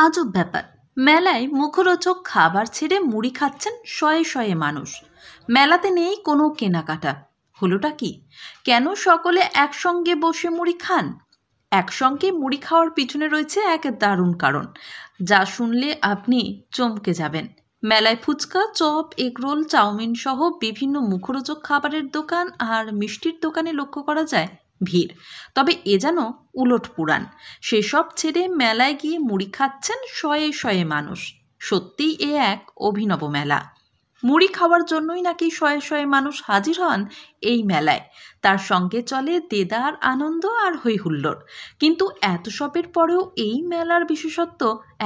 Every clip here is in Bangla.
আজব ব্যাপার। মেলায় মুখরোচক খাবার ছেড়ে মুড়ি খাচ্ছেন শয়ে শয়ে মানুষ। মেলাতে নেই কোনো কেনাকাটা। হলোটা কি? কেন সকলে একসঙ্গে বসে মুড়ি খান? একসঙ্গে মুড়ি খাওয়ার পিছনে রয়েছে এক দারুণ কারণ, যা শুনলে আপনি চমকে যাবেন। মেলায় ফুচকা, চপ, এগরোল, চাউমিন সহ বিভিন্ন মুখরোচক খাবারের দোকান আর মিষ্টির দোকানে লক্ষ্য করা যায় ভিড়। তবে এ যেন উলট পুরাণ। সেসব ছেড়ে মেলায় গিয়ে মুড়ি খাচ্ছেন শয়ে শয়ে মানুষ। সত্যিই এ এক অভিনব মেলা। মুড়ি খাওয়ার জন্যই নাকি শয়ে শয়ে মানুষ হাজির হন এই মেলায়। তার সঙ্গে চলে দেদার আনন্দ আর হই হুল্লোড়। কিন্তু এত সবের পরেও এই মেলার বিশেষত্ব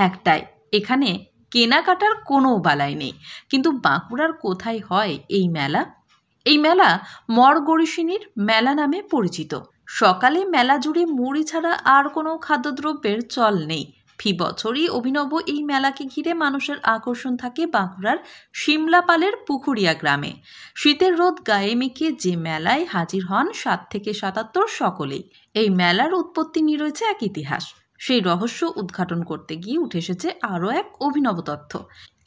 একটাই, এখানে কেনাকাটার কোনো বালাই নেই। কিন্তু বাঁকুড়ার কোথায় হয় এই মেলা? এই মেলা মরগরিষিনীর মেলা নামে পরিচিত। সকালে মেলা জুড়ে মুড়ি ছাড়া আর কোনো খাদ্যদ্রব্যের চল নেই। ফি বছরই অভিনব এই মেলাকে ঘিরে মানুষের আকর্ষণ থাকে বাঁকুড়ার শিমলাপালের পুকুরিয়া গ্রামে। শীতের রোদ গায়ে মেখে যে মেলায় হাজির হন 7 থেকে 77 সকলেই। এই মেলার উৎপত্তি নিয়ে রয়েছে এক ইতিহাস। সেই রহস্য উদ্ঘাটন করতে গিয়ে উঠে এসেছে আরও এক অভিনব তথ্য।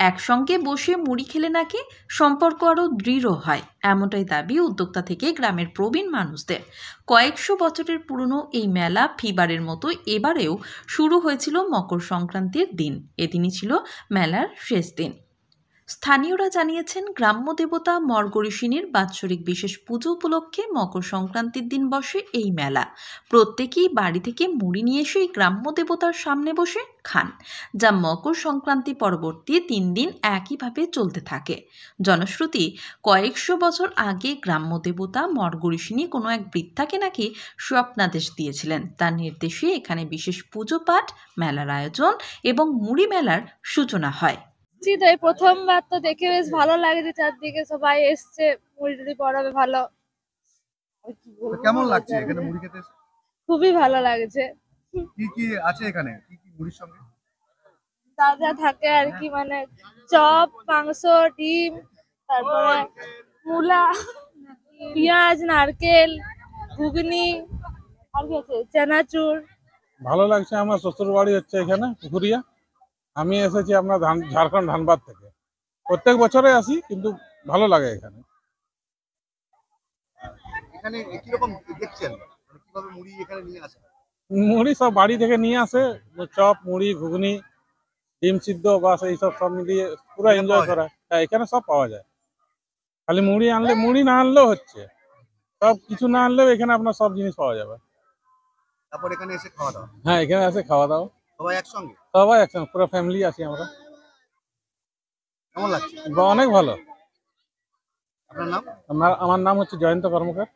একসঙ্গে বসে মুড়ি খেলে নাকি সম্পর্ক আরও দৃঢ় হয়, এমনটাই দাবি উদ্যোক্তা থেকে গ্রামের প্রবীণ মানুষদের। কয়েকশো বছরের পুরনো এই মেলা ফিবারের মতো এবারেও শুরু হয়েছিল মকর সংক্রান্তির দিন। এদিনই ছিল মেলার শেষ দিন। স্থানীয়রা জানিয়েছেন, গ্রাম্য দেবতা মরগরিষিনীর বাৎসরিক বিশেষ পুজো উপলক্ষে মকর সংক্রান্তির দিন বসে এই মেলা। প্রত্যেকেই বাড়ি থেকে মুড়ি নিয়ে এসে গ্রাম্য দেবতার সামনে বসে খান, যা মকর সংক্রান্তি পরবর্তী 3 দিন একইভাবে চলতে থাকে। জনশ্রুতি, কয়েকশো বছর আগে গ্রাম্য দেবতা মরগরিষিনী কোনো এক বৃদ্ধাকে নাকি স্বপ্নাদেশ দিয়েছিলেন। তার নির্দেশে এখানে বিশেষ পুজো পাঠ, মেলার আয়োজন এবং মুড়ি মেলার সূচনা হয়। তো এই প্রথমবার তো দেখে বেশ ভালো লাগছে, চারদিকে সবাই এসছে, মুড়ি টুড়ি পড়াবে ভালো। কেমন লাগছে এখানে মুড়ি খেতে? খুবই ভালো লাগছে। কি কি আছে এখানে, কি কি মুড়ির সঙ্গে? যা যা থাকে আর কি, মানে চপ, মাংস, ডিম, তারপরে মূলা, পেঁয়াজ, নারকেল, ঘুগনি, আর কি আছে, চানাচুর। ভালো লাগছে। আমার শ্বশুর বাড়ি হচ্ছে এখানে পুকুরিয়া। আমি এসেছি আপনার ঝাড়খণ্ড ধানবাদ থেকে। প্রত্যেক বছরে আসি, কিন্তু ভালো লাগে এখানে। এখানে কি রকম দেখছেন, মানে কিভাবে মুড়ি এখানে নিয়ে আসে? মুড়ি সব বাড়ি থেকে নিয়ে আসে, চপ, মুড়ি, ঘুগনি, ডিম সিদ্ধ, বাস এইসব সব মিলিয়ে পুরো এনজয় করা। হ্যাঁ, এখানে সব পাওয়া যায়। খালি মুড়ি আনলে, মুড়ি না আনলেও হচ্ছে, সব কিছু না আনলেও এখানে আপনার সব জিনিস পাওয়া যাবে। তারপর এখানে এসে খাওয়া দাওয়া? হ্যাঁ, এখানে এসে খাওয়া দাওয়া সবাই একসঙ্গে? সবাই একসঙ্গে, পুরো ফ্যামিলি আছি আমরা। কেমন লাগছে? অনেক ভালো। আপনার নাম? আমার নাম হচ্ছে জয়ন্ত কর্মকার।